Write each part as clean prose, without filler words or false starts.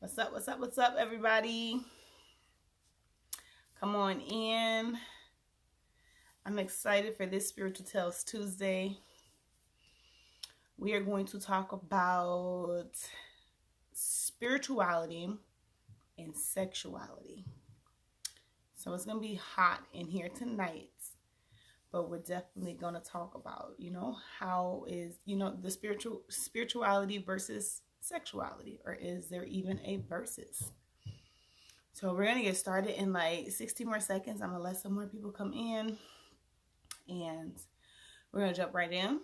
What's up? What's up? What's up, everybody? Come on in. I'm excited for this Spiritual Tales Tuesday. We are going to talk about spirituality and sexuality. So it's going to be hot in here tonight, but we're definitely going to talk about, how is, the spirituality versus sexuality, or is there even a versus? So we're going to get started in like 60 more seconds. I'm going to let some more people come in and we're going to jump right in.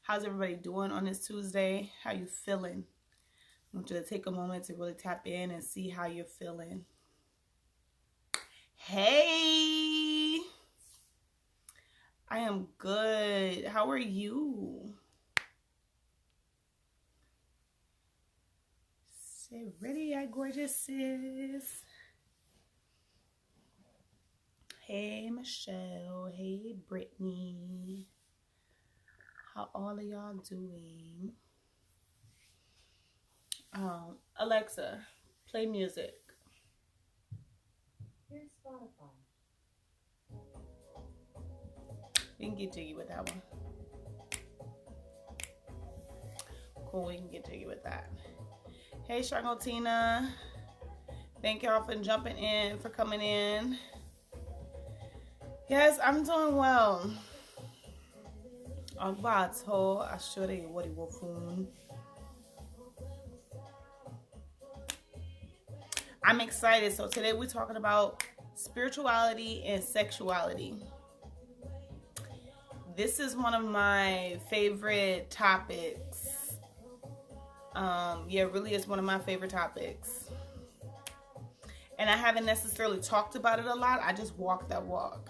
How's everybody doing on this Tuesday? How you feeling? I want you to take a moment to really tap in and see how you're feeling. Hey, I am good. How are you? Say ready, I gorgeous sis. Hey, Michelle. Hey, Brittany. How all of y'all doing? Alexa, play music. Here's Spotify. We can get jiggy with that one. Cool, we can get jiggy with that. Hey, Charlotina. Thank y'all for jumping in, for coming in. Yes, I'm doing well. Agbato ashore wori wofun. I'm excited. So today we're talking about spirituality and sexuality. This is one of my favorite topics. Yeah, it really is one of my favorite topics. And I haven't necessarily talked about it a lot. I just walk that walk.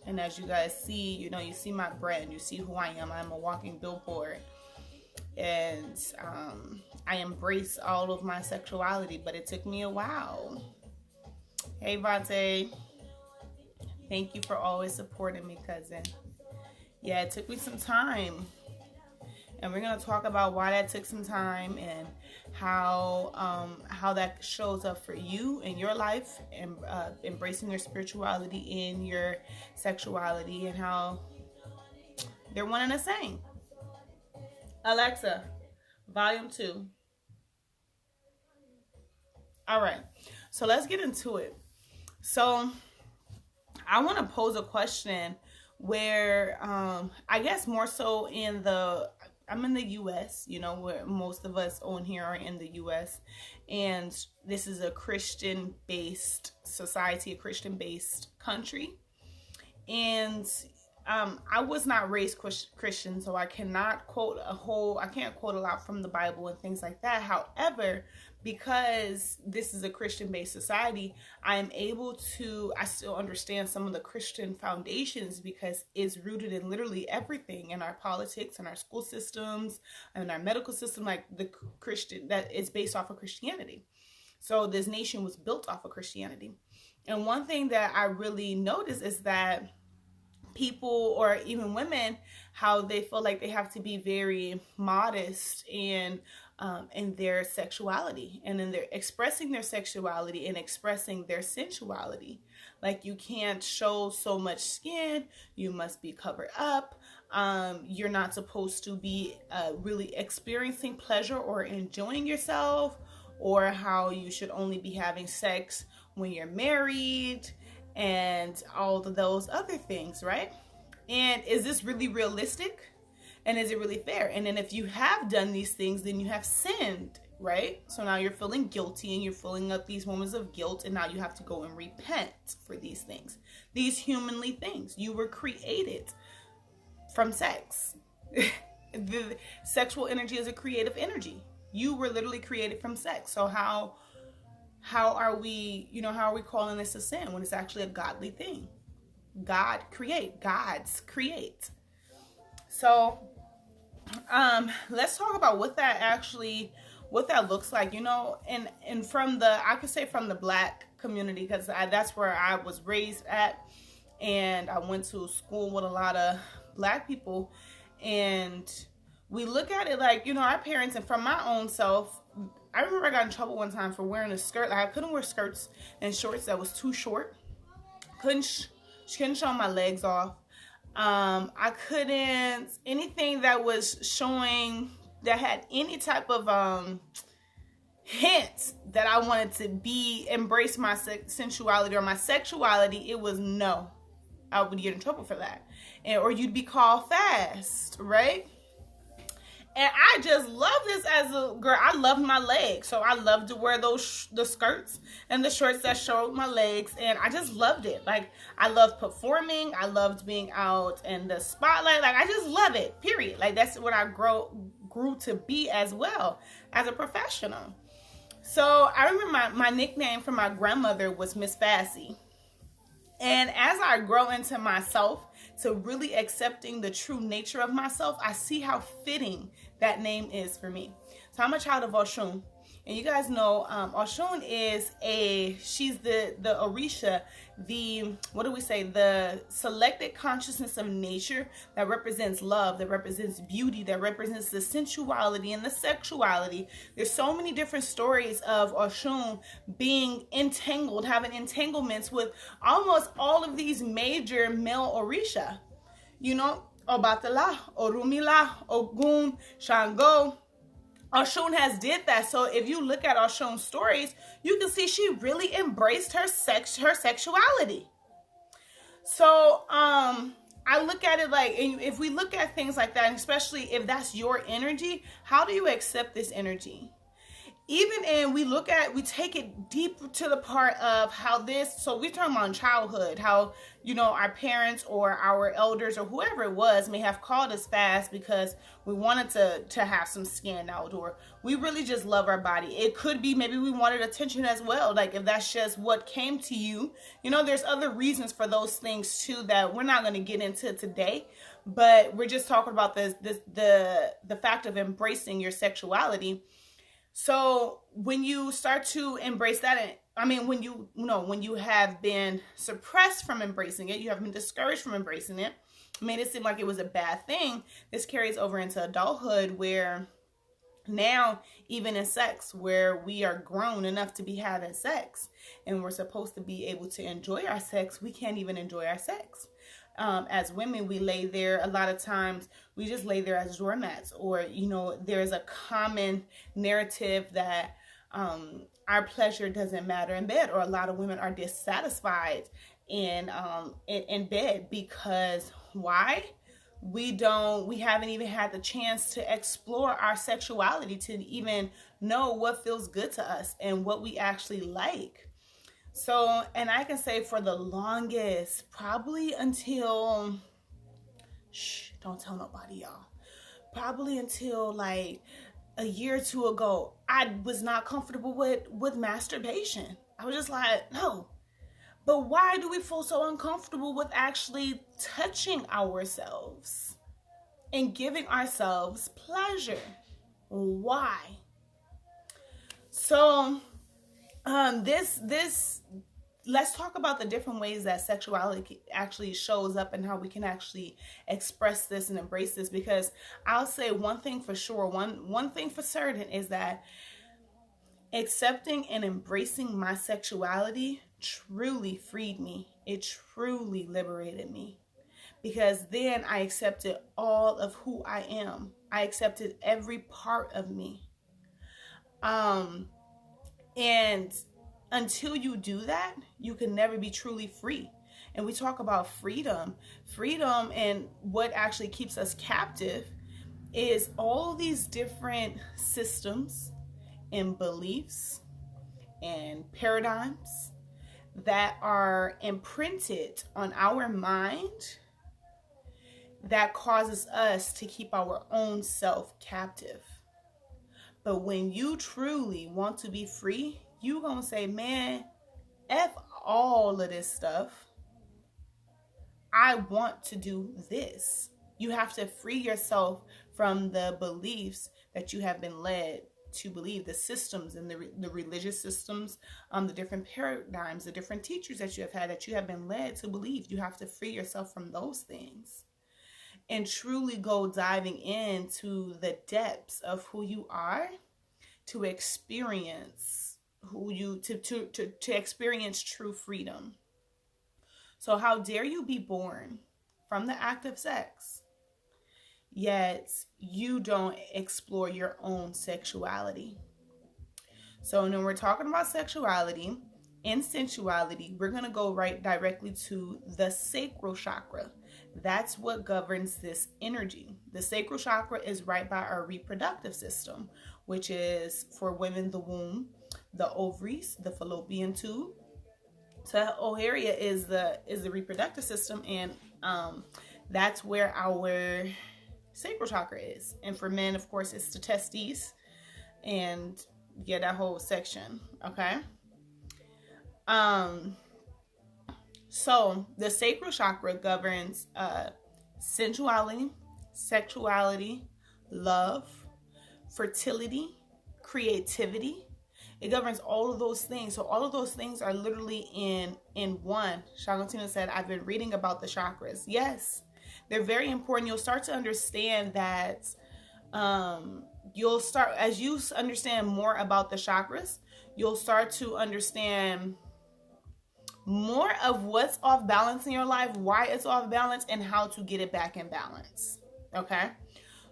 And as you guys see, you see my brand. You see who I am. I'm a walking billboard. And I embrace all of my sexuality, but it took me a while. Hey, Vante. Thank you for always supporting me, cousin. Yeah, it took me some time. And we're going to talk about why that took some time and how that shows up for you in your life, and embracing your spirituality in your sexuality, and how they're one and the same. Alexa, volume 2. All right, so let's get into it. So I want to pose a question where I guess more so I'm in the U.S., where most of us on here are in the U.S., and this is a Christian-based society, a Christian-based country, and I was not raised Christian, so I can't quote a lot from the Bible and things like that. However, because this is a Christian-based society, I still understand some of the Christian foundations, because it's rooted in literally everything in our politics and our school systems and our medical system, like the Christian, that is based off of Christianity. So this nation was built off of Christianity. And one thing that I really notice is that people, or even women, how they feel like they have to be very modest in their sexuality, and in their expressing their sexuality and expressing their sensuality. Like, you can't show so much skin, you must be covered up, you're not supposed to be really experiencing pleasure or enjoying yourself, or how you should only be having sex when you're married, and all of those other things, right? And is this really realistic? And is it really fair? And then if you have done these things, then you have sinned, right? So now you're feeling guilty, and you're filling up these moments of guilt, and now you have to go and repent for these things. These humanly things. You were created from sex. The sexual energy is a creative energy. You were literally created from sex. So how are we calling this a sin when it's actually a godly thing? Gods create. So let's talk about what that looks like, and from the Black community, because that's where I was raised at, and I went to school with a lot of Black people, and we look at it like, our parents, and from my own self, I remember I got in trouble one time for wearing a skirt. Like I couldn't wear skirts and shorts that was too short. She couldn't show my legs off. I couldn't, anything that was showing, that had any type of hint that I wanted to embrace my sensuality or my sexuality, it was no. I would get in trouble for that. Or you'd be called fast, right? And I just love this as a girl. I love my legs. So I love to wear the skirts and the shorts that showed my legs. And I just loved it. Like, I loved performing. I loved being out in the spotlight. Like, I just love it, period. Like, that's what I grew to be as well as a professional. So I remember my nickname from my grandmother was Miss Fassy. And as I grow into myself, to really accepting the true nature of myself, I see how fitting that name is for me. So I'm a child of Oshun. And you guys know Oshun is she's the Orisha, the selected consciousness of nature that represents love, that represents beauty, that represents the sensuality and the sexuality. There's so many different stories of Oshun being entangled, having entanglements with almost all of these major male Orisha. You know, Obatala, Orumila, Ogun, Shango. Oshun has did that. So if you look at Oshun's stories, you can see she really embraced her sexuality. So I look at it like, if we look at things like that, and especially if that's your energy, how do you accept this energy? We take it deep to the part of how so we're talking about childhood, how, you know, our parents or our elders or whoever it was may have called us fast because we wanted to have some skin out, or we really just love our body. It could be maybe we wanted attention as well. Like, if that's just what came to you, you know, there's other reasons for those things too that we're not going to get into today. But we're just talking about the fact of embracing your sexuality. So when you start to embrace that, when you have been suppressed from embracing it, you have been discouraged from embracing it, made it seem like it was a bad thing. This carries over into adulthood, where now, even in sex, where we are grown enough to be having sex and we're supposed to be able to enjoy our sex, we can't even enjoy our sex. As women, we lay there, a lot of times we just lay there as doormats, or, you know, there's a common narrative that our pleasure doesn't matter in bed, or a lot of women are dissatisfied in bed because why? We haven't even had the chance to explore our sexuality, to even know what feels good to us and what we actually like. So, and I can say for the longest, probably until, don't tell nobody, y'all. Probably until like a year or two ago, I was not comfortable with masturbation. I was just like, no. But why do we feel so uncomfortable with actually touching ourselves and giving ourselves pleasure? Why? So, let's talk about the different ways that sexuality actually shows up and how we can actually express this and embrace this. Because I'll say one thing for sure, one thing for certain is that accepting and embracing my sexuality truly freed me. It truly liberated me, because then I accepted all of who I am. I accepted every part of me. And until you do that, you can never be truly free. And we talk about freedom, and what actually keeps us captive is all these different systems and beliefs and paradigms that are imprinted on our mind that causes us to keep our own self captive. But when you truly want to be free, you gonna say, man, F all of this stuff. I want to do this. You have to free yourself from the beliefs that you have been led to believe, the systems and the religious systems, the different paradigms, the different teachers that you have had, that you have been led to believe. You have to free yourself from those things and truly go diving into the depths of who you are, to experience who you to experience true freedom. So how dare you be born from the act of sex, yet you don't explore your own sexuality? So when we're talking about sexuality and sensuality, we're going to go right directly to the sacral chakra. That's what governs this energy. The sacral chakra is right by our reproductive system, which is for women, the womb, the ovaries, the fallopian tube. So that whole area is the reproductive system, and that's where our sacral chakra is. And for men, of course, it's the testes, and yeah, that whole section. Okay. So the sacral chakra governs sensuality, sexuality, love, fertility, creativity. It governs all of those things. So all of those things are literally in one. Shaguntina said, I've been reading about the chakras. Yes, they're very important. You'll start to understand that as you understand more about the chakras, you'll start to understand more of what's off balance in your life, why it's off balance, and how to get it back in balance. Okay?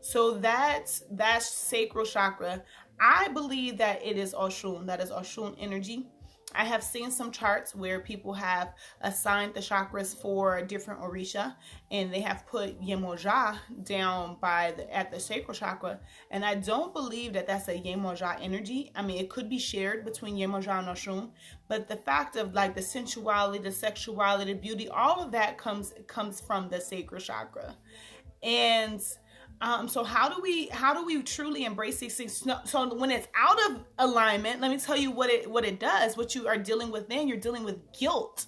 So that's sacral chakra. I believe that it is Oshun. That is Oshun energy. I have seen some charts where people have assigned the chakras for different Orisha, and they have put Yemoja down at the sacral chakra. And I don't believe that that's a Yemoja energy. I mean, it could be shared between Yemoja and Oshun, but the fact of like the sensuality, the sexuality, the beauty, all of that comes from the sacral chakra. And so how do we truly embrace these things? So when it's out of alignment, let me tell you what it does. What you are dealing with then, you're dealing with guilt.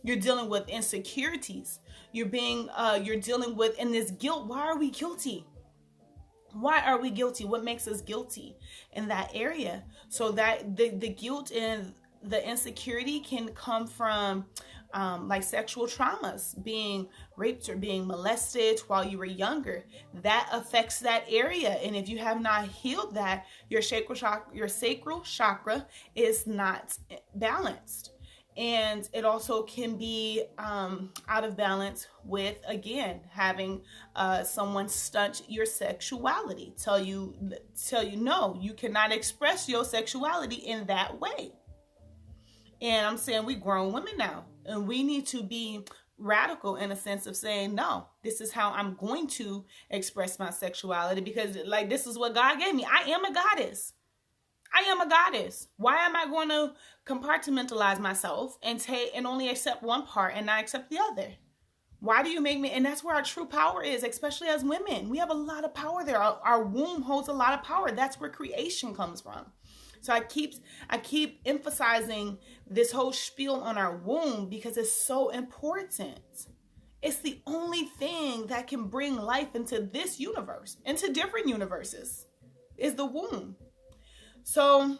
You're dealing with insecurities. You're dealing with, in this guilt, why are we guilty? Why are we guilty? What makes us guilty in that area? So that the guilt and the insecurity can come from like sexual traumas, being raped or being molested while you were younger. That affects that area. And if you have not healed that, your sacral chakra is not balanced. And it also can be out of balance with, again, having someone stunt your sexuality. Tell you, no, you cannot express your sexuality in that way. And I'm saying we grown women now, and we need to be radical in a sense of saying, no, this is how I'm going to express my sexuality, because like this is what God gave me. I am a goddess. I am a goddess. Why am I going to compartmentalize myself and only accept one part and not accept the other? Why do you make me? And that's where our true power is, especially as women. We have a lot of power there. Our womb holds a lot of power. That's where creation comes from. So I keep emphasizing this whole spiel on our womb because it's so important. It's the only thing that can bring life into this universe, into different universes, is the womb. So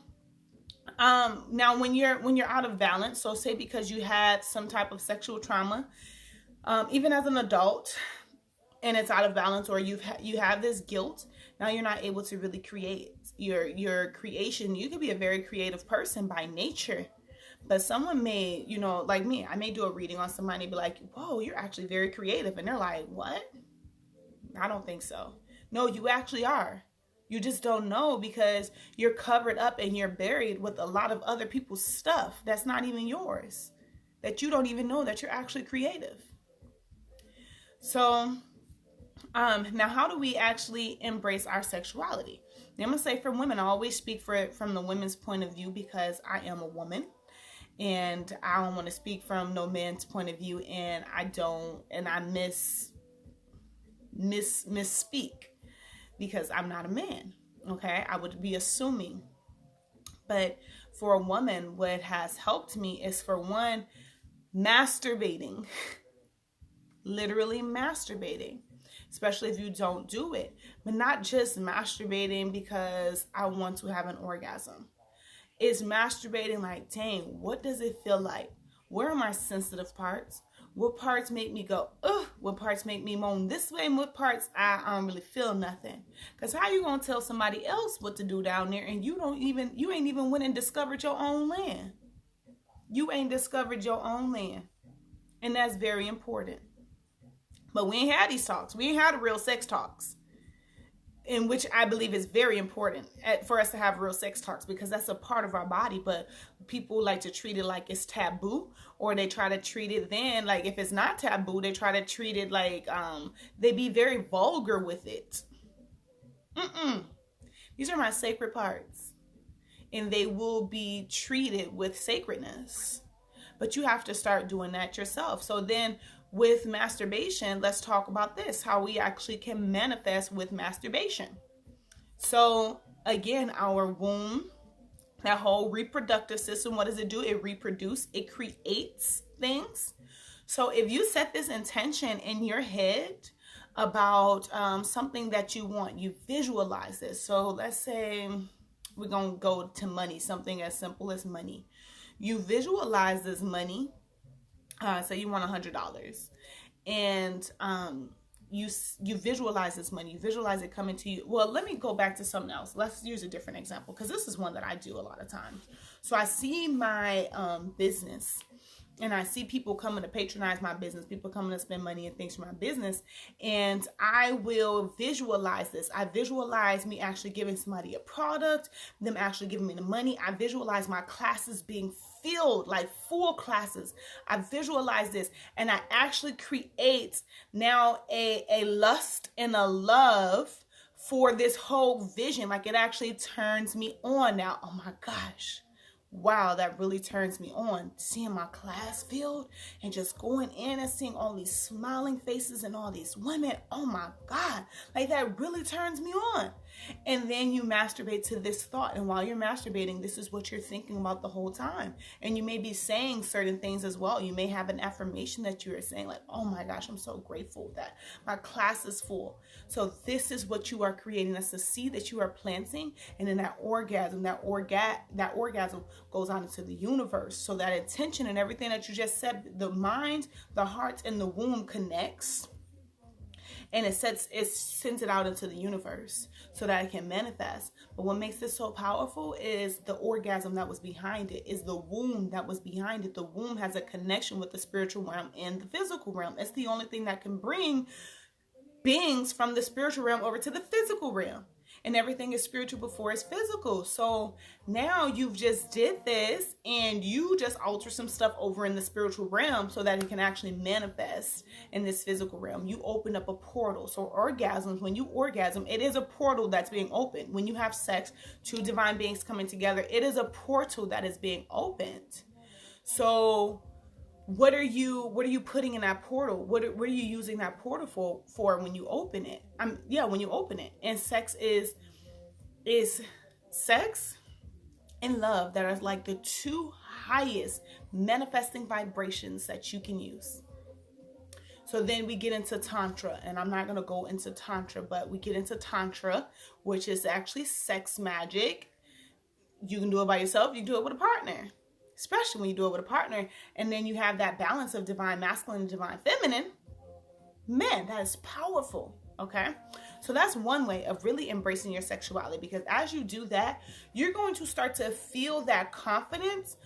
now when you're out of balance, so say because you had some type of sexual trauma, even as an adult, and it's out of balance, or you have this guilt, now you're not able to really create your creation. You could be a very creative person by nature, but someone may, like me, I may do a reading on somebody and be like, whoa, you're actually very creative. And they're like, what? I don't think so. No, you actually are. You just don't know because you're covered up and you're buried with a lot of other people's stuff that's not even yours, that you don't even know that you're actually creative. So now how do we actually embrace our sexuality? Now, I'm going to say for women, I always speak from the women's point of view because I am a woman, and I don't want to speak from no man's point of view, and I misspeak because I'm not a man. Okay, I would be assuming. But for a woman, what has helped me is, for one, masturbating. Literally masturbating, especially if you don't do it. But not just masturbating because I want to have an orgasm. It's masturbating like, dang, what does it feel like? Where are my sensitive parts? What parts make me go, ugh? What parts make me moan this way? And what parts I don't really feel nothing? Because how you going to tell somebody else what to do down there and you ain't even went and discovered your own land? You ain't discovered your own land. And that's very important. But we ain't had these talks. We ain't had the real sex talks. In which I believe is very important for us to have real sex talks, because that's a part of our body. But people like to treat it like it's taboo, or they try to treat it then like if it's not taboo, they try to treat it like they be very vulgar with it. These are my sacred parts, and they will be treated with sacredness. But you have to start doing that yourself. So then with masturbation, let's talk about this, how we actually can manifest with masturbation. So again, our womb, that whole reproductive system, what does it do? It reproduces, it creates things. So if you set this intention in your head about something that you want, you visualize this. So let's say we're going to go to money, something as simple as money. You visualize this money. Say you want $100, and you visualize this money. You visualize it coming to you. Well, let me go back to something else. Let's use a different example, because this is one that I do a lot of times. So I see my business, and I see people coming to patronize my business, people coming to spend money and things for my business, and I will visualize this. I visualize me actually giving somebody a product, them actually giving me the money. I visualize my classes being filled, like full classes. I visualize this, and I actually create now a lust and a love for this whole vision. Like, it actually turns me on now. Oh my gosh. Wow, that really turns me on. Seeing my class filled and just going in and seeing all these smiling faces and all these women. Oh my God, like that really turns me on. And then you masturbate to this thought. And while you're masturbating, this is what you're thinking about the whole time. And you may be saying certain things as well. You may have an affirmation that you are saying, like, oh my gosh, I'm so grateful that my class is full. So this is what you are creating. That's the seed that you are planting. And then that orgasm goes on into the universe. So that intention and everything that you just said, the mind, the heart, and the womb connects. And it sends it out into the universe so that it can manifest. But what makes this so powerful is the orgasm that was behind it, is the womb that was behind it. The womb has a connection with the spiritual realm and the physical realm. It's the only thing that can bring beings from the spiritual realm over to the physical realm. And everything is spiritual before it's physical. So now you've just did this, and you just alter some stuff over in the spiritual realm so that it can actually manifest in this physical realm. You open up a portal. So orgasms, when you orgasm, it is a portal that's being opened. When you have sex, two divine beings coming together, it is a portal that is being opened. So what are you putting in that portal? What are you using that portal for when you open it? When you open it. And sex is sex and love that are like the two highest manifesting vibrations that you can use. So then we get into Tantra, and I'm not going to go into Tantra, but we get into Tantra, which is actually sex magic. You can do it by yourself. You can do it with a partner. Especially when you do it with a partner, and then you have that balance of divine masculine and divine feminine. Man, that is powerful. Okay, so that's one way of really embracing your sexuality, because as you do that, you're going to start to feel that confidence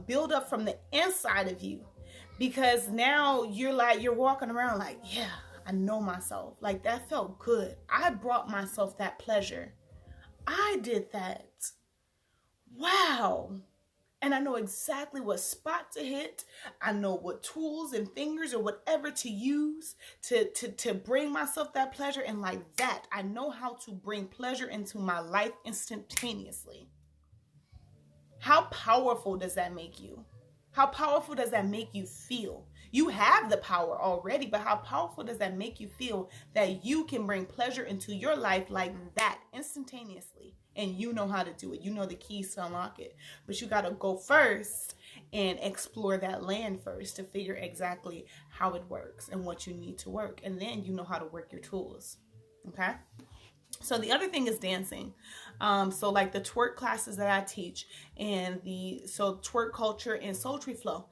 build up from the inside of you, because now you're walking around like, yeah, I know myself. Like, that felt good. I brought myself that pleasure. I did that. Wow. And I know exactly what spot to hit. I know what tools and fingers or whatever to use to bring myself that pleasure. And like that, I know how to bring pleasure into my life instantaneously. How powerful does that make you? How powerful does that make you feel? You have the power already, but how powerful does that make you feel that you can bring pleasure into your life like that instantaneously? And you know how to do it. You know the keys to unlock it. But you got to go first and explore that land first to figure exactly how it works and what you need to work. And then you know how to work your tools. Okay? So the other thing is dancing. So like the twerk classes that I teach, and so twerk culture and sultry flow.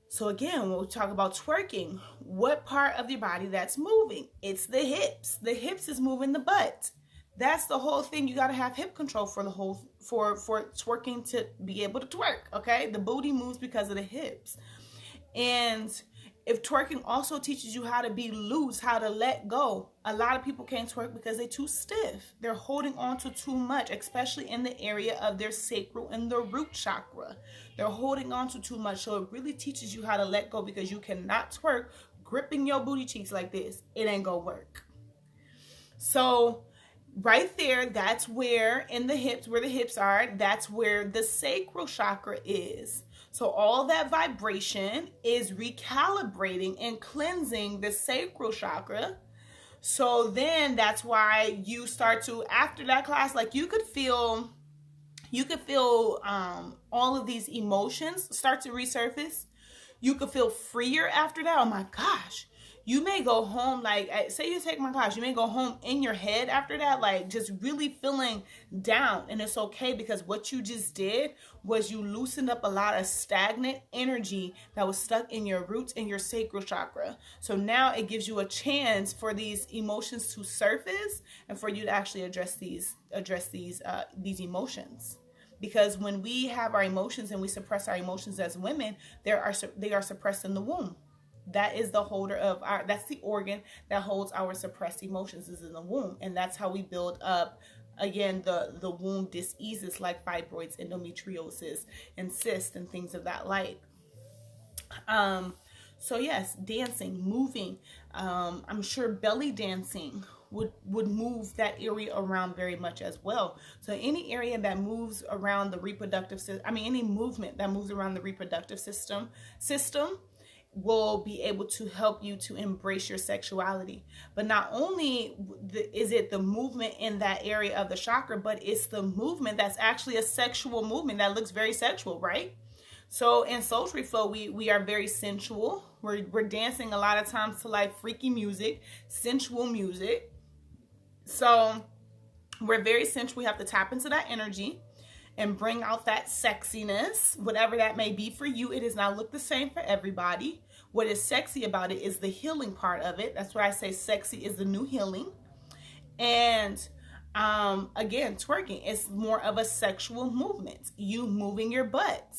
So again, when we talk about twerking, what part of your body that's moving? It's the hips. The hips is moving the butt. That's the whole thing. You got to have hip control for the whole for twerking to be able to twerk. Okay, the booty moves because of the hips. And if twerking also teaches you how to be loose, how to let go, a lot of people can't twerk because they're too stiff. They're holding on to too much, especially in the area of their sacral and the root chakra. They're holding on to too much. So it really teaches you how to let go, because you cannot twerk gripping your booty cheeks like this. It ain't gonna work. So right there, that's where in the hips, where the hips are, that's where the sacral chakra is. So all that vibration is recalibrating and cleansing the sacral chakra. So then that's why you start to, after that class, like you could feel all of these emotions start to resurface. You could feel freer after that. Oh my gosh. You may go home, like, say you take my class, you may go home in your head after that, like just really feeling down. And it's okay, because what you just did was you loosened up a lot of stagnant energy that was stuck in your roots and your sacral chakra. So now it gives you a chance for these emotions to surface and for you to actually address these emotions. Because when we have our emotions and we suppress our emotions as women, they are suppressed in the womb. That is the holder of that's the organ that holds our suppressed emotions, is in the womb. And that's how we build up, again, the womb diseases like fibroids, endometriosis, and cysts, and things of that like. So yes, dancing, moving. I'm sure belly dancing would move that area around very much as well. So any area that moves around the reproductive system, any movement that moves around the reproductive system will be able to help you to embrace your sexuality. But not only is it the movement in that area of the chakra, but it's the movement that's actually a sexual movement that looks very sexual, right? So in Sultry Flow, we are very sensual. We're dancing a lot of times to like freaky music, sensual music. So we're very sensual. We have to tap into that energy and bring out that sexiness, whatever that may be for you. It does not look the same for everybody. What is sexy about it is the healing part of it. That's why I say sexy is the new healing. And again, twerking is more of a sexual movement. You moving your butt.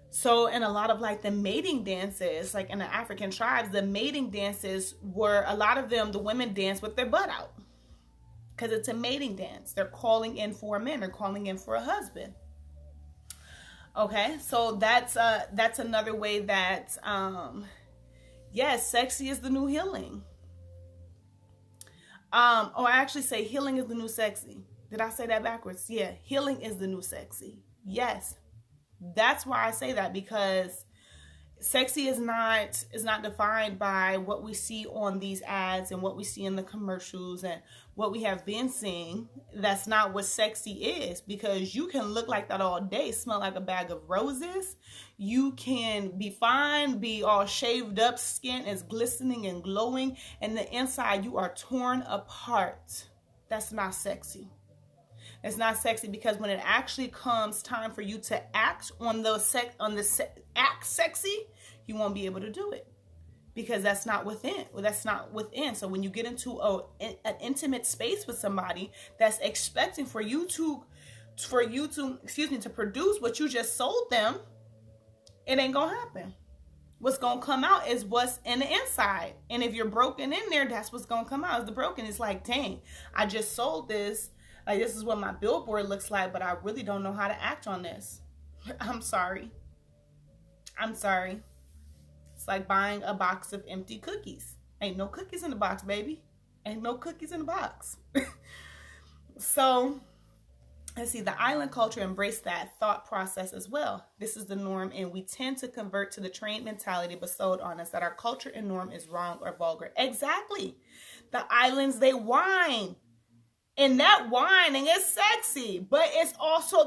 So in a lot of like the mating dances, like in the African tribes, the mating dances were, a lot of them, the women dance with their butt out. Because it's a mating dance. They're calling in for a man. They're calling in for a husband. Okay, so that's another way that, yes, sexy is the new healing. I actually say healing is the new sexy. Did I say that backwards? Yeah, healing is the new sexy. Yes, that's why I say that, because sexy is not defined by what we see on these ads and what we see in the commercials and what we have been seeing. That's not what sexy is, because you can look like that all day, smell like a bag of roses. You can be fine, be all shaved up, skin is glistening and glowing, and the inside you are torn apart. That's not sexy. It's not sexy, because when it actually comes time for you to act on act sexy, you won't be able to do it, because that's not within. That's not within. So when you get into an intimate space with somebody that's expecting for you to produce what you just sold them, it ain't gonna happen. What's gonna come out is what's in the inside. And if you're broken in there, that's what's gonna come out. Is the broken. It's like, dang, I just sold this. Like, this is what my billboard looks like, but I really don't know how to act on this. I'm sorry. It's like buying a box of empty cookies. Ain't no cookies in the box, baby. Ain't no cookies in the box. So, let's see, the island culture embraced that thought process as well. This is the norm, and we tend to convert to the trained mentality bestowed on us that our culture and norm is wrong or vulgar. Exactly. The islands, they whine. And that whining is sexy, but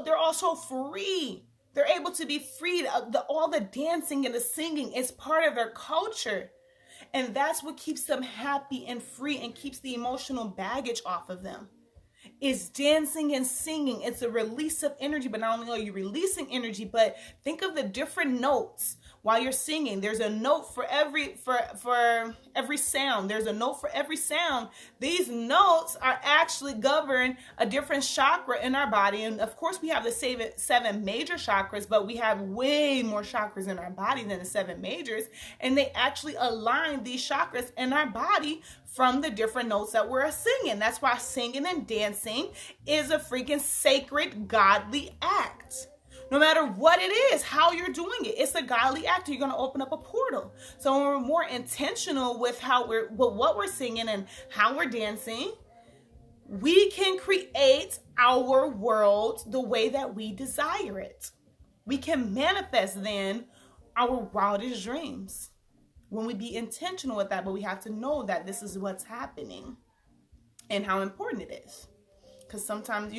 they're also free. They're able to be free. All the dancing and the singing is part of their culture. And that's what keeps them happy and free and keeps the emotional baggage off of them. Is dancing and singing. It's a release of energy, but not only are you releasing energy, but think of the different notes while you're singing. There's a note for every sound. There's a note for every sound. These notes are actually govern a different chakra in our body. And of course, we have the seven major chakras, but we have way more chakras in our body than the seven majors. And they actually align these chakras in our body from the different notes that we're singing. That's why singing and dancing is a freaking sacred, godly act. No matter what it is, how you're doing it, it's a godly act. You're going to open up a portal. So when we're more intentional with what we're singing and how we're dancing, we can create our world the way that we desire it. We can manifest then our wildest dreams when we be intentional with that. But we have to know that this is what's happening and how important it is. Because sometimes,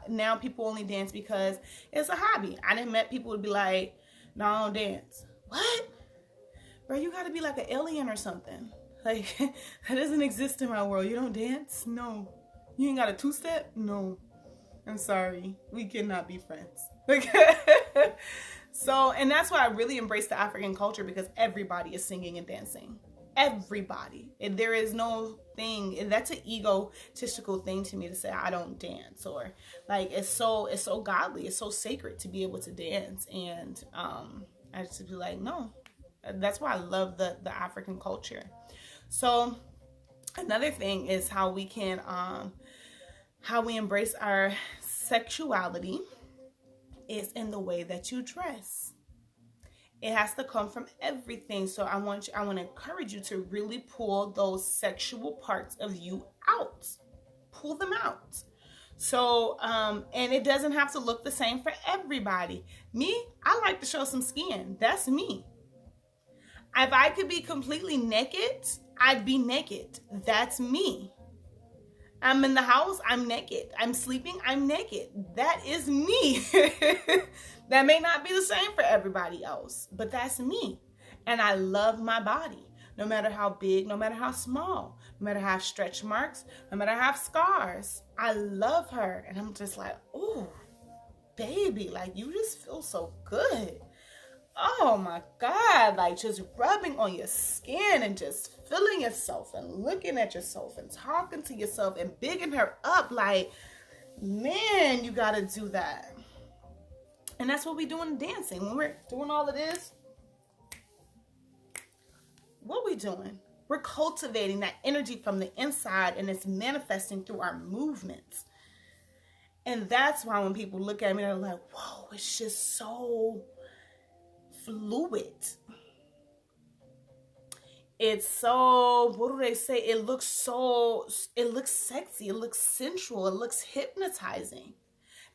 now people only dance because it's a hobby. I done met people who would be like, no, I don't dance. What? Bro, you got to be like an alien or something. Like, that doesn't exist in my world. You don't dance? No. You ain't got a two-step? No. I'm sorry. We cannot be friends. So, and that's why I really embrace the African culture, because everybody is singing and dancing. Everybody. And there is no thing, that's an egotistical thing to me to say I don't dance, or like it's so godly, it's so sacred to be able to dance. And I just be like, no. That's why I love the African culture. So another thing is how we can how we embrace our sexuality is in the way that you dress. It has to come from everything. So I want to encourage you to really pull those sexual parts of you out. Pull them out. So, and it doesn't have to look the same for everybody. Me, I like to show some skin. That's me. If I could be completely naked, I'd be naked. That's me. I'm in the house, I'm naked. I'm sleeping, I'm naked. That is me. That may not be the same for everybody else, but that's me. And I love my body, no matter how big, no matter how small, no matter how I have stretch marks, no matter how I have scars. I love her. And I'm just like, oh, baby, like you just feel so good. Oh my God, like just rubbing on your skin and just feeling yourself and looking at yourself and talking to yourself and bigging her up. Like, man, you got to do that. And that's what we do in dancing. When we're doing all of this, what we doing? We're cultivating that energy from the inside, and it's manifesting through our movements. And that's why when people look at me, they're like, whoa, it's just so fluid. It's so, what do they say? It looks sexy. It looks sensual. It looks hypnotizing,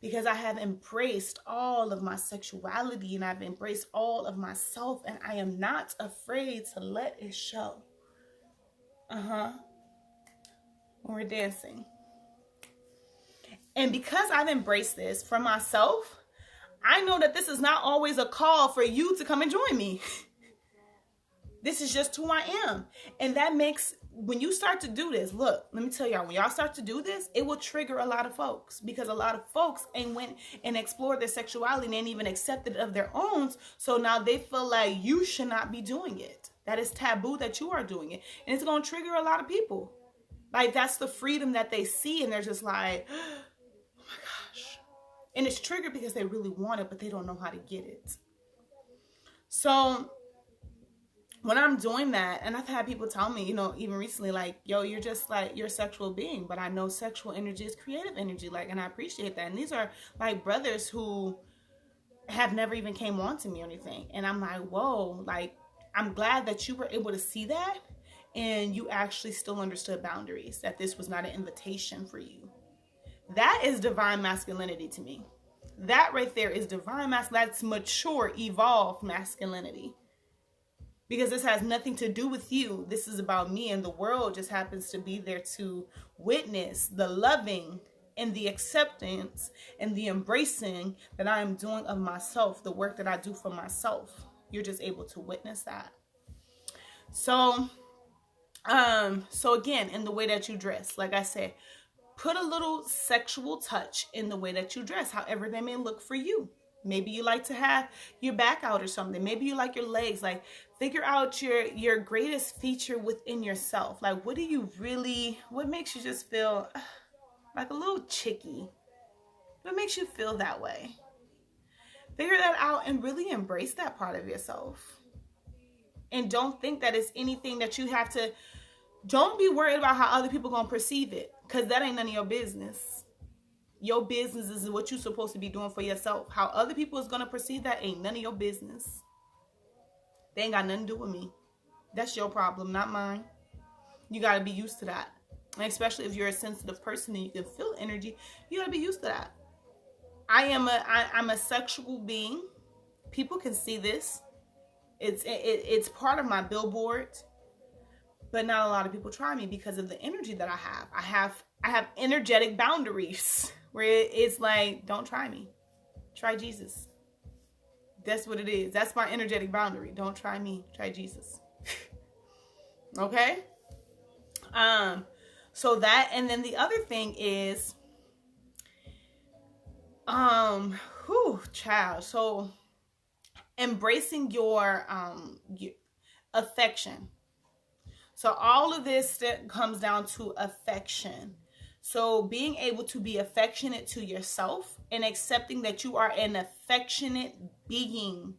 because I have embraced all of my sexuality and I've embraced all of myself, and I am not afraid to let it show. When we're dancing. And because I've embraced this for myself, I know that this is not always a call for you to come and join me. This is just who I am. And that makes, when you start to do this, look, let me tell y'all, when y'all start to do this, it will trigger a lot of folks, because a lot of folks ain't went and explored their sexuality and ain't even accepted of their own. So now they feel like you should not be doing it. That is taboo that you are doing it. And it's going to trigger a lot of people. Like, that's the freedom that they see, and they're just like, oh my gosh. And it's triggered because they really want it, but they don't know how to get it. So when I'm doing that, and I've had people tell me, even recently, like, yo, you're just like, you're a sexual being, but I know sexual energy is creative energy, like, and I appreciate that. And these are like brothers who have never even came on to me or anything. And I'm like, whoa, like, I'm glad that you were able to see that, and you actually still understood boundaries, that this was not an invitation for you. That is divine masculinity to me. That right there is divine masculinity. That's mature, evolved masculinity. Because this has nothing to do with you. This is about me, and the world just happens to be there to witness the loving and the acceptance and the embracing that I am doing of myself, the work that I do for myself. You're just able to witness that. So again, in the way that you dress, like I said, put a little sexual touch in the way that you dress, however they may look for you. Maybe you like to have your back out or something. Maybe you like your legs. Like, figure out your greatest feature within yourself. Like, what makes you just feel like a little chicky? What makes you feel that way? Figure that out and really embrace that part of yourself. And don't think that it's anything that you have to, don't be worried about how other people going to perceive it, because that ain't none of your business. Your business is what you're supposed to be doing for yourself. How other people is going to perceive that ain't none of your business. They ain't got nothing to do with me. That's your problem, not mine. You got to be used to that. And especially if you're a sensitive person and you can feel energy, you got to be used to that. I'm a sexual being. People can see this. It's part of my billboard. But not a lot of people try me because of the energy that I have. I have energetic boundaries where it's like, don't try me. Try Jesus. That's what it is. That's my energetic boundary. Don't try me. Try Jesus. Okay? So that, and then the other thing is, child. So embracing your affection. So all of this comes down to affection. So being able to be affectionate to yourself and accepting that you are an affectionate being.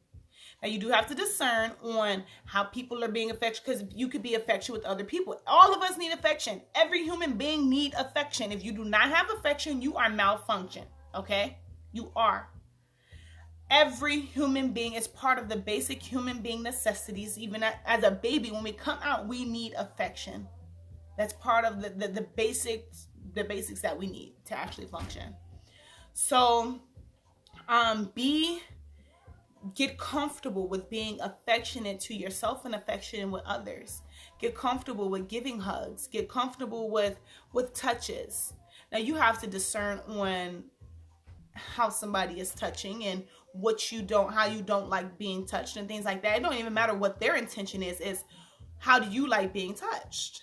Now, you do have to discern on how people are being affectionate, because you could be affectionate with other people. All of us need affection. Every human being needs affection. If you do not have affection, you are malfunctioned. Okay? You are. Every human being is part of the basic human being necessities. Even as a baby, when we come out, we need affection. That's part of the basics that we need to actually function. So, get comfortable with being affectionate to yourself and affectionate with others. Get comfortable with giving hugs. Get comfortable with touches. Now, you have to discern on how somebody is touching and how you don't like being touched and things like that. It don't even matter what their intention is. It's how do you like being touched?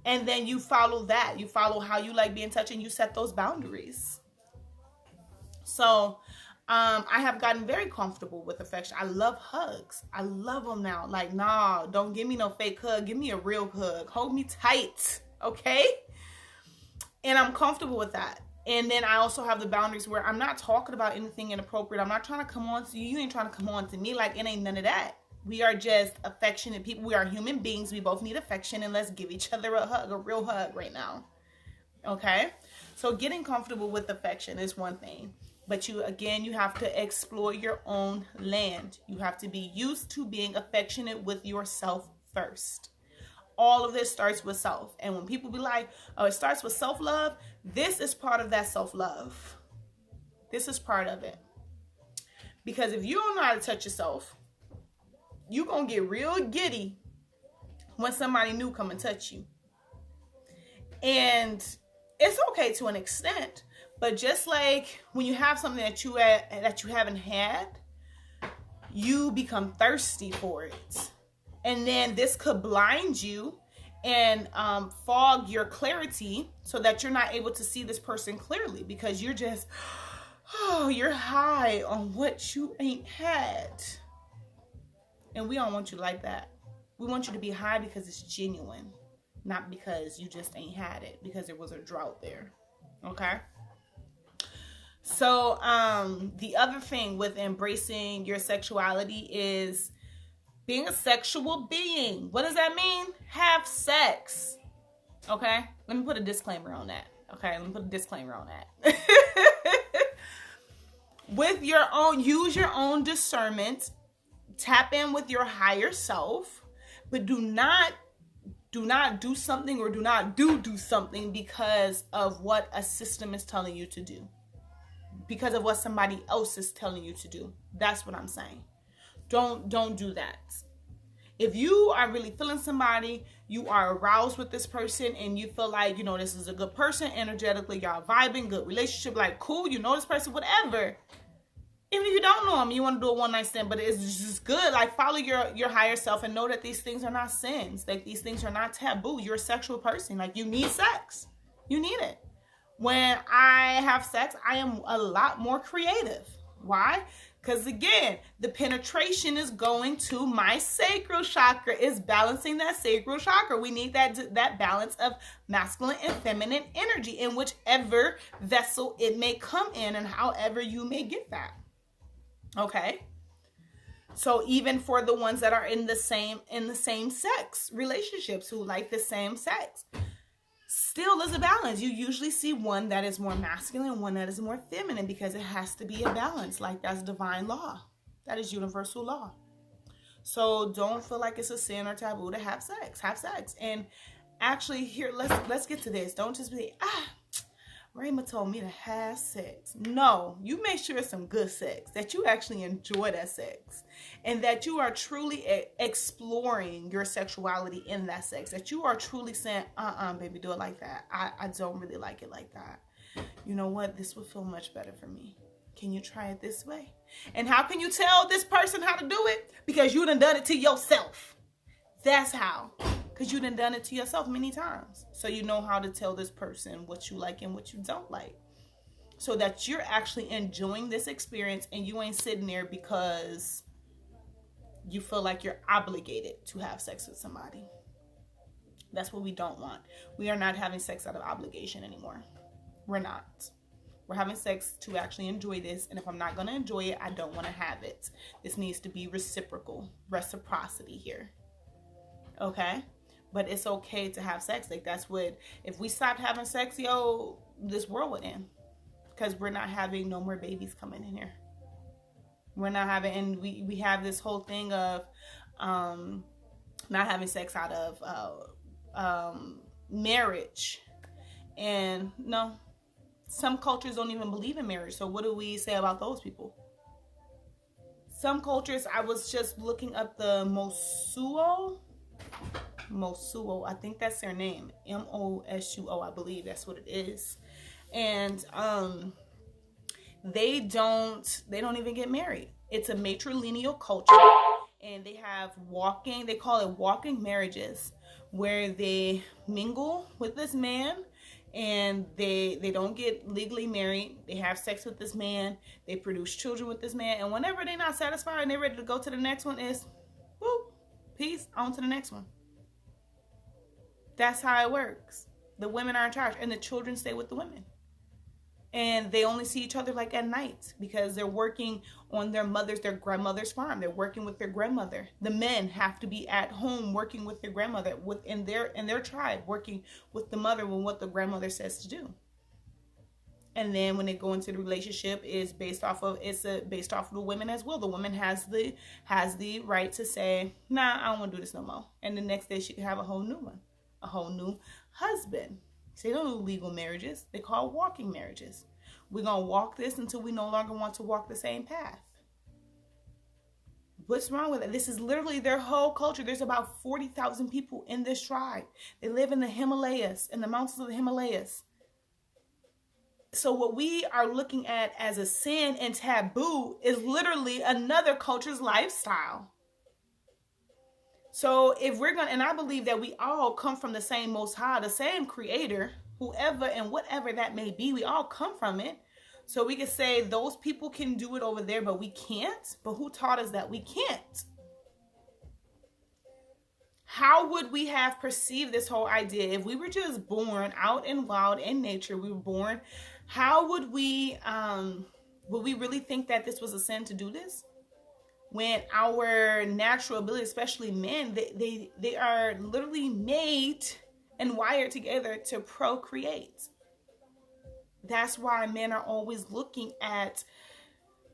And then you follow that. You follow how you like being touched and you set those boundaries. So, I have gotten very comfortable with affection. I love hugs. I love them now. Like, nah, don't give me no fake hug. Give me a real hug. Hold me tight. Okay? And I'm comfortable with that. And then I also have the boundaries where I'm not talking about anything inappropriate. I'm not trying to come on to you. You ain't trying to come on to me. Like, it ain't none of that. We are just affectionate people. We are human beings. We both need affection. And let's give each other a hug, a real hug right now. Okay? So getting comfortable with affection is one thing. But you have to explore your own land. You have to be used to being affectionate with yourself first. All of this starts with self. And when people be like, oh, it starts with self-love, this is part of that self-love. This is part of it. Because if you don't know how to touch yourself, you're going to get real giddy when somebody new come and touch you. And it's okay to an extent. But just like when you have something that you haven't had, you become thirsty for it. And then this could blind you and fog your clarity so that you're not able to see this person clearly, because you're just, you're high on what you ain't had. And we don't want you like that. We want you to be high because it's genuine, not because you just ain't had it, because there was a drought there. Okay? So, the other thing with embracing your sexuality is being a sexual being. What does that mean? Have sex. Okay? Let me put a disclaimer on that. With your own, use your own discernment. Tap in with your higher self. But do not do something, or do not do something because of what a system is telling you to do. Because of what somebody else is telling you to do. That's what I'm saying. Don't do that. If you are really feeling somebody, you are aroused with this person, and you feel like, this is a good person, energetically, y'all vibing, good relationship, like, cool, this person, whatever. Even if you don't know them, you want to do a one-night stand, but it's just good. Like, follow your higher self and know that these things are not sins. Like, these things are not taboo. You're a sexual person. Like, you need sex. You need it. When I have sex, I am a lot more creative. Why? Because again, the penetration is going to my sacral chakra, is balancing that sacral chakra. We need that balance of masculine and feminine energy in whichever vessel it may come in and however you may get that. Okay? So even for the ones that are in the same sex relationships, who like the same sex, still there's a balance. You usually see one that is more masculine, one that is more feminine, because it has to be a balance. Like, that's divine law. That is universal law. So don't feel like it's a sin or taboo to have sex. Have sex. And actually, here, let's get to this. Don't just be, Rayma told me to have sex. No, you make sure it's some good sex, that you actually enjoy that sex, and that you are truly exploring your sexuality in that sex, that you are truly saying, baby, do it like that. I don't really like it like that. You know what? This would feel much better for me. Can you try it this way? And how can you tell this person how to do it? Because you done it to yourself. That's how. Because you done it to yourself many times. So you know how to tell this person what you like and what you don't like. So that you're actually enjoying this experience, and you ain't sitting there because you feel like you're obligated to have sex with somebody. That's what we don't want. We are not having sex out of obligation anymore. We're not. We're having sex to actually enjoy this. And if I'm not going to enjoy it, I don't want to have it. This needs to be reciprocity here. Okay? But it's okay to have sex. Like, that's what, if we stopped having sex, this world would end. Because we're not having no more babies coming in here. We're not having, and we have this whole thing of not having sex out of marriage. And no, some cultures don't even believe in marriage. So what do we say about those people? Some cultures, I was just looking up the Mosuo, I think that's their name. Mosuo, I believe that's what it is. And they don't even get married. It's a matrilineal culture, and they call it walking marriages, where they mingle with this man, and they don't get legally married. They have sex with this man, they produce children with this man, and whenever they're not satisfied and they're ready to go to the next one, is whoop, peace, on to the next one. That's how it works. The women are in charge, and the children stay with the women. And they only see each other like at night, because they're working on their grandmother's farm. They're working with their grandmother. The men have to be at home working with their grandmother, in their tribe, working with the mother with what the grandmother says to do. And then when they go into the relationship, it's based off of the women as well. The woman has the right to say, nah, I don't want to do this no more. And the next day she can have a whole new one, a whole new husband. So they don't do legal marriages. They call walking marriages. We're going to walk this until we no longer want to walk the same path. What's wrong with it? This is literally their whole culture. There's about 40,000 people in this tribe. They live in the Himalayas, in the mountains of the Himalayas. So what we are looking at as a sin and taboo is literally another culture's lifestyle. So if we're and I believe that we all come from the same Most High, the same Creator, whoever and whatever that may be, we all come from it. So we can say those people can do it over there, but we can't. But who taught us that we can't? How would we have perceived this whole idea if we were just born out and wild in nature? We were born. How would we really think that this was a sin to do this? When our natural ability, especially men, they are literally made and wired together to procreate. That's why men are always looking at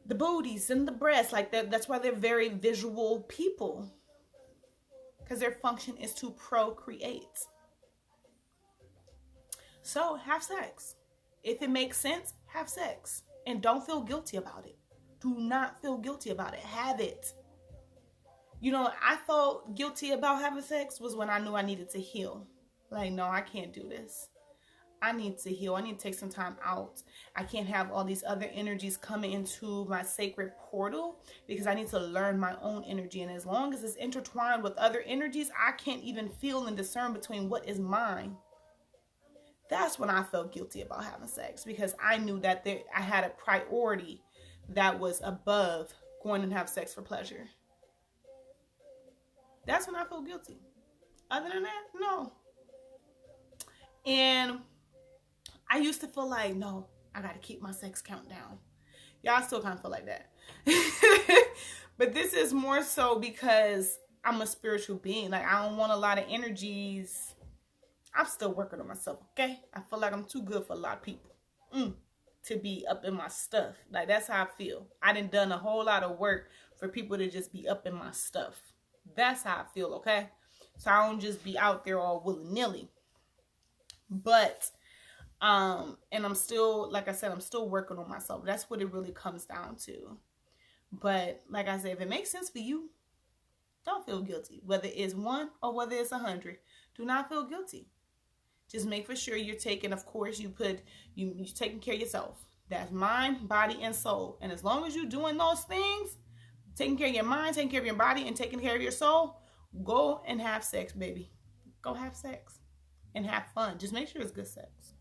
the booties and the breasts like that. That's why they're very visual people, because their function is to procreate. So have sex. If it makes sense, have sex. And don't feel guilty about it. Do not feel guilty about it. Have it. You know, I felt guilty about having sex was when I knew I needed to heal. Like, no, I can't do this. I need to heal. I need to take some time out. I can't have all these other energies coming into my sacred portal, because I need to learn my own energy. And as long as it's intertwined with other energies, I can't even feel and discern between what is mine. That's when I felt guilty about having sex, because I knew that I had a priority that was above going and have sex for pleasure. That's when I felt guilty. Other than that, no. And I used to feel like, no, I got to keep my sex count down. Y'all still kind of feel like that. But this is more so because I'm a spiritual being. Like, I don't want a lot of energies. I'm still working on myself, okay? I feel like I'm too good for a lot of people to be up in my stuff. Like, that's how I feel. I done a whole lot of work for people to just be up in my stuff. That's how I feel, okay? So I don't just be out there all willy-nilly. But, and I'm still, like I said, I'm still working on myself. That's what it really comes down to. But like I said, if it makes sense for you, don't feel guilty. Whether it's 1 or whether it's 100, do not feel guilty. Just make for sure you're taking, of course, you're taking care of yourself. That's mind, body, and soul. And as long as you're doing those things, taking care of your mind, taking care of your body, and taking care of your soul, go and have sex, baby. Go have sex and have fun. Just make sure it's good sex.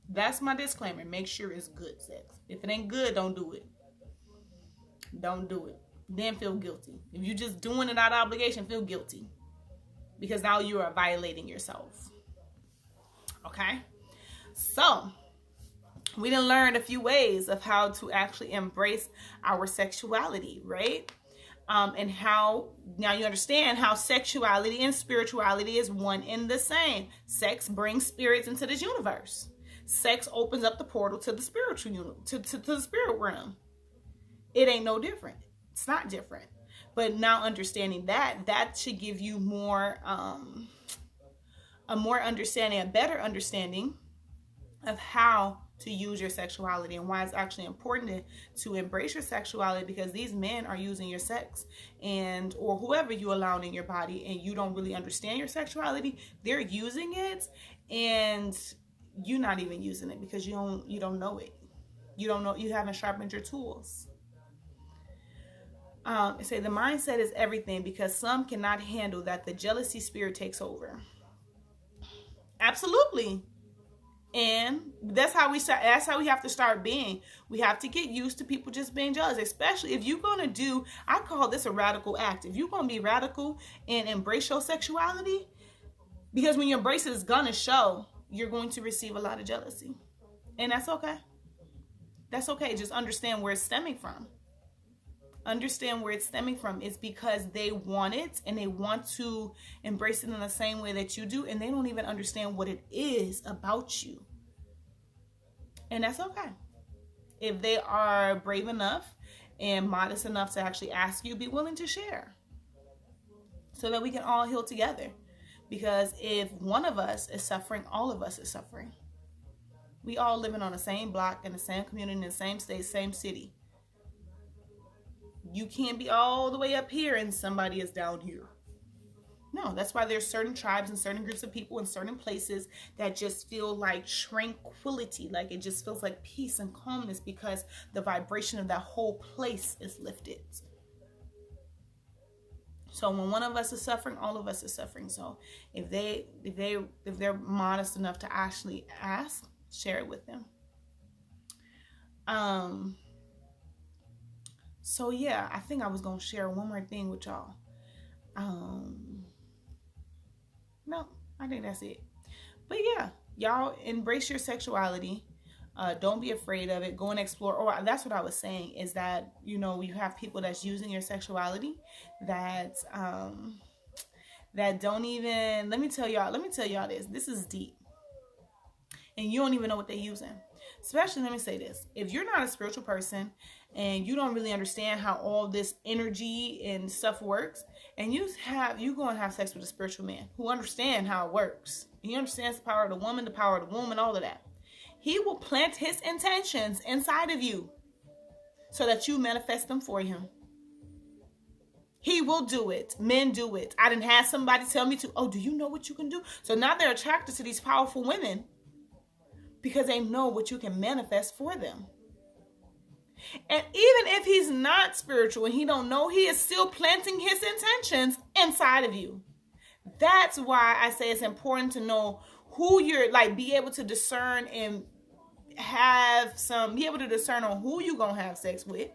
That's my disclaimer. Make sure it's good sex. If it ain't good, don't do it. Don't do it. Then feel guilty. If you're just doing it out of obligation, feel guilty. Because now you are violating yourself. Okay? So, we done learned a few ways of how to actually embrace our sexuality, right? And how, now you understand how sexuality and spirituality is one and the same. Sex brings spirits into this universe. Sex opens up the portal to the spiritual to the spirit realm. It ain't no different. It's not different. But now understanding that should give you more, a more understanding, a better understanding of how to use your sexuality and why it's actually important to embrace your sexuality, because these men are using your sex or whoever you allow in your body, and you don't really understand your sexuality. They're using it, and you're not even using it because you don't know it. You don't know, you haven't sharpened your tools. Say the mindset is everything, because some cannot handle that the jealousy spirit takes over. Absolutely. And that's how we start. That's how we have to start being. We have to get used to people just being jealous, especially if you're going to do, I call this a radical act. If you're going to be radical and embrace your sexuality, because when you embrace it, it's going to show, you're going to receive a lot of jealousy. And that's okay. That's okay. Just understand where it's stemming from. Understand where it's stemming from. It's because they want it and they want to embrace it in the same way that you do, and they don't even understand what it is about you. And that's okay. If they are brave enough and modest enough to actually ask you, be willing to share so that we can all heal together. Because if one of us is suffering, all of us is suffering. We all living on the same block, in the same community, in the same state, same city. You can't be all the way up here and somebody is down here. No, that's why there's certain tribes and certain groups of people in certain places that just feel like tranquility, like it just feels like peace and calmness, because the vibration of that whole place is lifted. So when one of us is suffering, all of us is suffering. So if they're modest enough to actually ask, share it with them. So yeah, I think I was going to share one more thing with y'all. No, I think that's it. But yeah, y'all embrace your sexuality. Don't be afraid of it. Go and explore. Or that's what I was saying, is that, you know, you have people that's using your sexuality that don't even, let me tell y'all this. This is deep. And you don't even know what they're using. Especially, let me say this. If you're not a spiritual person and you don't really understand how all this energy and stuff works, and you go and have sex with a spiritual man who understands how it works, and he understands the power of the woman, the power of the womb, and all of that, he will plant his intentions inside of you so that you manifest them for him. He will do it. Men do it. I didn't have somebody tell me to, oh, do you know what you can do? So now they're attracted to these powerful women because they know what you can manifest for them. And even if he's not spiritual and he don't know, he is still planting his intentions inside of you. That's why I say it's important to know who you're like, be able to discern and be able to discern on who you're going to have sex with.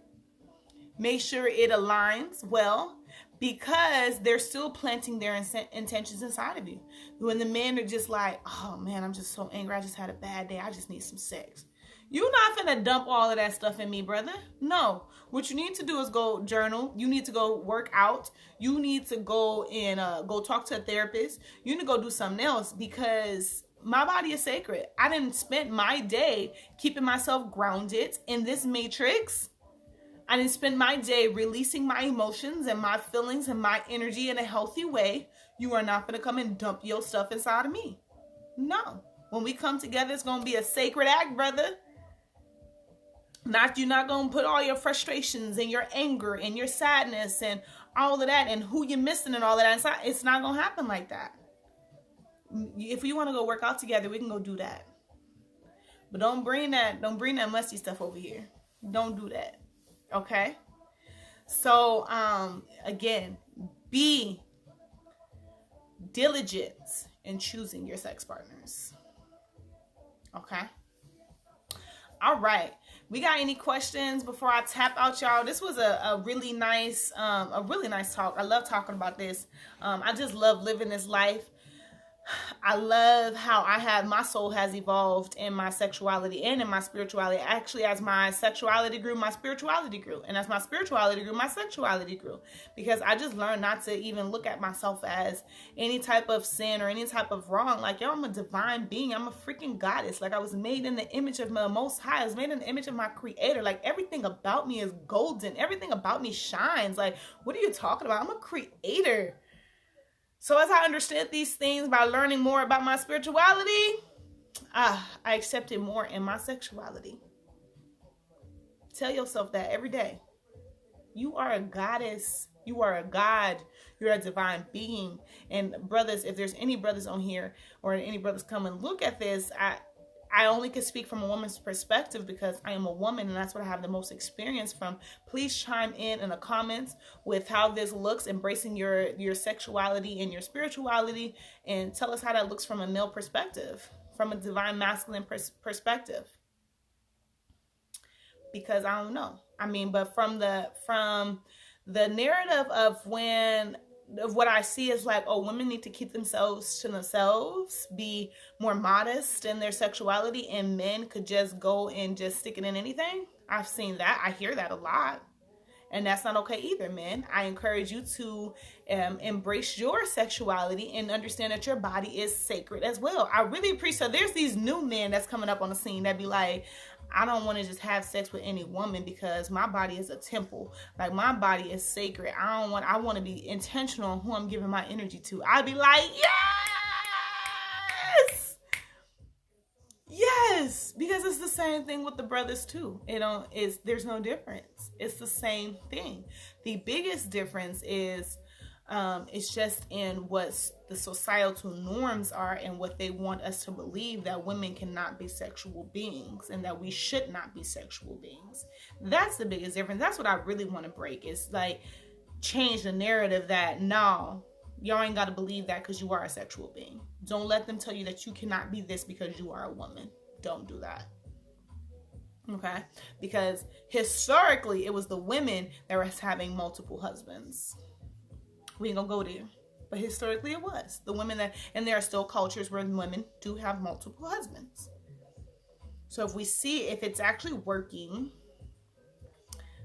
Make sure it aligns well, because they're still planting their intentions inside of you. When the men are just like, oh man, I'm just so angry. I just had a bad day. I just need some sex. You're not finna dump all of that stuff in me, brother. No. What you need to do is go journal. You need to go work out. You need to go and go talk to a therapist. You need to go do something else, because my body is sacred. I didn't spend my day keeping myself grounded in this matrix. I didn't spend my day releasing my emotions and my feelings and my energy in a healthy way. You are not going to come and dump your stuff inside of me. No. When we come together, it's going to be a sacred act, brother. You're not going to put all your frustrations and your anger and your sadness and all of that and who you're missing and all of that inside. It's not going to happen like that. If we want to go work out together, we can go do that. But don't bring that musty stuff over here. Don't do that. Okay? So, again, be diligent in choosing your sex partners. Okay? All right. We got any questions before I tap out, y'all? This was a really nice talk. I love talking about this. I just love living this life. I love how my soul has evolved in my sexuality and in my spirituality. Actually, as my sexuality grew, my spirituality grew. And as my spirituality grew, my sexuality grew. Because I just learned not to even look at myself as any type of sin or any type of wrong. Like, yo, I'm a divine being. I'm a freaking goddess. Like, I was made in the image of my Most High. I was made in the image of my Creator. Like, everything about me is golden. Everything about me shines. Like, what are you talking about? I'm a creator. So as I understood these things by learning more about my spirituality, I accepted more in my sexuality. Tell yourself that every day. You are a goddess. You are a god. You're a divine being. And brothers, if there's any brothers on here or any brothers come and look at this, I only can speak from a woman's perspective because I am a woman and that's what I have the most experience from. Please chime in the comments with how this looks, embracing your sexuality and your spirituality, and tell us how that looks from a male perspective, from a divine masculine perspective. Because I don't know. I mean, but from the narrative of what I see is like, oh, women need to keep themselves to themselves, be more modest in their sexuality, and men could just go and just stick it in anything. I've seen that. I hear that a lot. And that's not okay either, men. I encourage you to embrace your sexuality and understand that your body is sacred as well. I really appreciate, so there's these new men that's coming up on the scene that be like, I don't want to just have sex with any woman because my body is a temple. Like, my body is sacred. I want to be intentional on who I'm giving my energy to. I'd be like, yes! Yes! Because it's the same thing with the brothers too. There's no difference. It's the same thing. The biggest difference is it's just in what the societal norms are and what they want us to believe, that women cannot be sexual beings and that we should not be sexual beings. That's the biggest difference. That's what I really want to break. It's like, change the narrative that, no, y'all ain't got to believe that because you are a sexual being. Don't let them tell you that you cannot be this because you are a woman. Don't do that. Okay? Because historically, it was the women that were having multiple husbands. We ain't gonna go there. But historically it was. The women and there are still cultures where women do have multiple husbands. So if we see if it's actually working,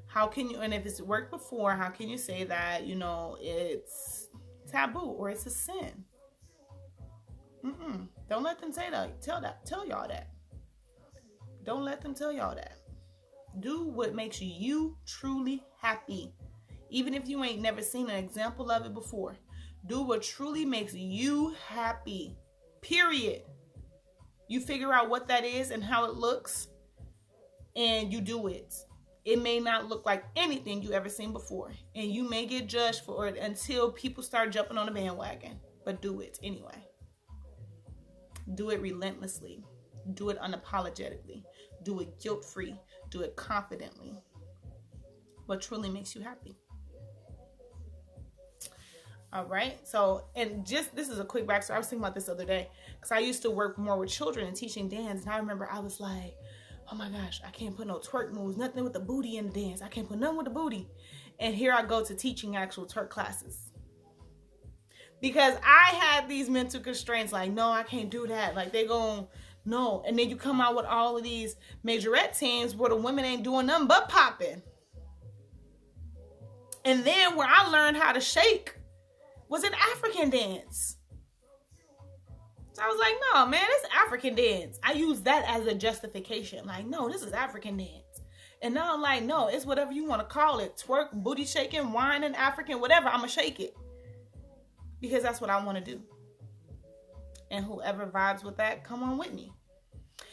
how can you, and if it's worked before, how can you say that, it's taboo or it's a sin? Don't let them say that. Tell y'all that. Don't let them tell y'all that. Do what makes you truly happy. Even if you ain't never seen an example of it before. Do what truly makes you happy. Period. You figure out what that is and how it looks, and you do it. It may not look like anything you ever seen before, and you may get judged for it until people start jumping on the bandwagon. But do it anyway. Do it relentlessly. Do it unapologetically. Do it guilt-free. Do it confidently. What truly makes you happy. All right. So, and just this is a quick backstory. I was thinking about this the other day because I used to work more with children and teaching dance. And I remember I was like, oh my gosh, I can't put no twerk moves, nothing with the booty in the dance. I can't put nothing with the booty. And here I go to teaching actual twerk classes. Because I had these mental constraints like, no, I can't do that. Like they gon' no. And then you come out with all of these majorette teams where the women ain't doing nothing but popping. And then where I learned how to shake was an African dance. So I was like, no, man, it's African dance. I use that as a justification. Like, no, this is African dance. And now I'm like, no, it's whatever you want to call it. Twerk, booty shaking, whining, African, whatever. I'm going to shake it. Because that's what I want to do. And whoever vibes with that, come on with me.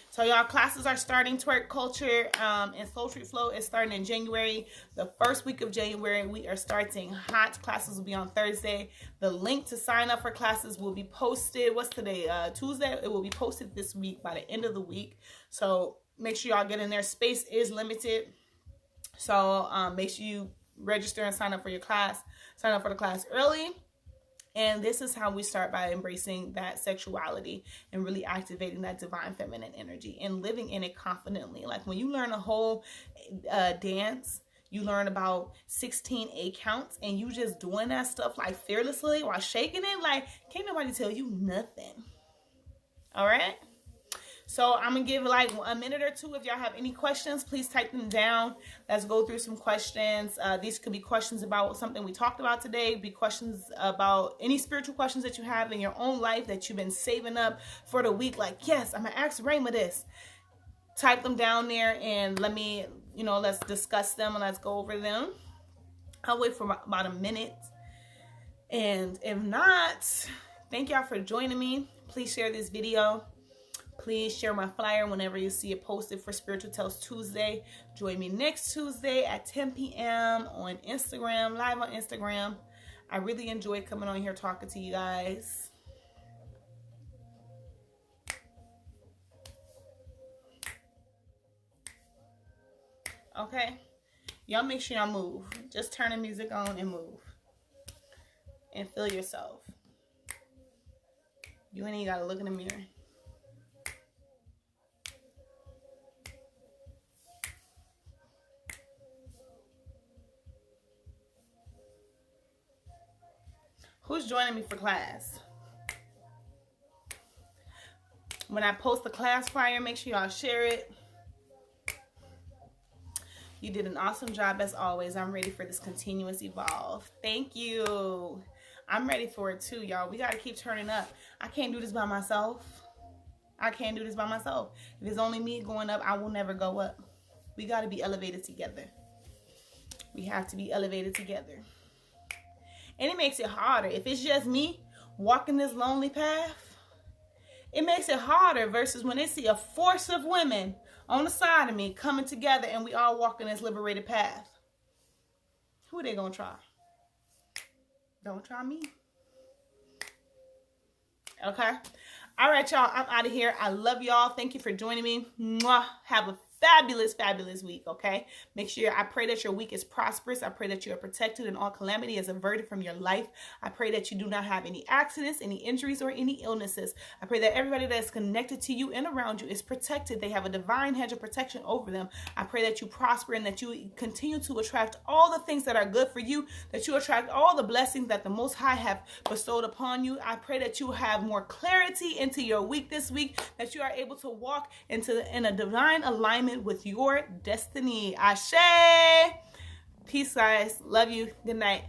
So y'all, classes are starting. Twerk Culture and Soul Street Flow is starting in January. The first week of January, we are starting hot. Classes will be on Thursday. The link to sign up for classes will be posted. What's today? Tuesday. It will be posted this week by the end of the week. So make sure y'all get in there. Space is limited. So make sure you register and sign up for your class. Sign up for the class early. And this is how we start by embracing that sexuality and really activating that divine feminine energy and living in it confidently. Like when you learn a whole dance, you learn about 16 8 counts and you just doing that stuff like fearlessly while shaking it. Like can't nobody tell you nothing. All right. So I'm going to give like a minute or two. If y'all have any questions, please type them down. Let's go through some questions. These could be questions about something we talked about today. Be questions about any spiritual questions that you have in your own life that you've been saving up for the week. Like, yes, I'm going to ask Rayma this. Type them down there and let me, let's discuss them and let's go over them. I'll wait for about a minute. And if not, thank y'all for joining me. Please share this video. Please share my flyer whenever you see it posted for Spiritual Tales Tuesday. Join me next Tuesday at 10 p.m. on Instagram, live on Instagram. I really enjoy coming on here talking to you guys. Okay? Y'all make sure y'all move. Just turn the music on and move. And feel yourself. You ain't even gotta look in the mirror. Who's joining me for class? When I post the class flyer, make sure y'all share it. You did an awesome job as always. I'm ready for this continuous evolve. Thank you. I'm ready for it too, y'all. We got to keep turning up. I can't do this by myself. I can't do this by myself. If it's only me going up, I will never go up. We got to be elevated together. We have to be elevated together. And it makes it harder. If it's just me walking this lonely path, it makes it harder versus when they see a force of women on the side of me coming together and we all walking this liberated path. Who are they going to try? Don't try me. Okay? All right, y'all. I'm out of here. I love y'all. Thank you for joining me. Mwah. Have a fabulous, fabulous week, okay? Make sure, I pray that your week is prosperous. I pray that you are protected and all calamity is averted from your life. I pray that you do not have any accidents, any injuries, or any illnesses. I pray that everybody that is connected to you and around you is protected. They have a divine hedge of protection over them. I pray that you prosper and that you continue to attract all the things that are good for you, that you attract all the blessings that the Most High have bestowed upon you. I pray that you have more clarity into your week this week, that you are able to walk in a divine alignment with your destiny. Ashe. Peace, guys. Love you. Good night.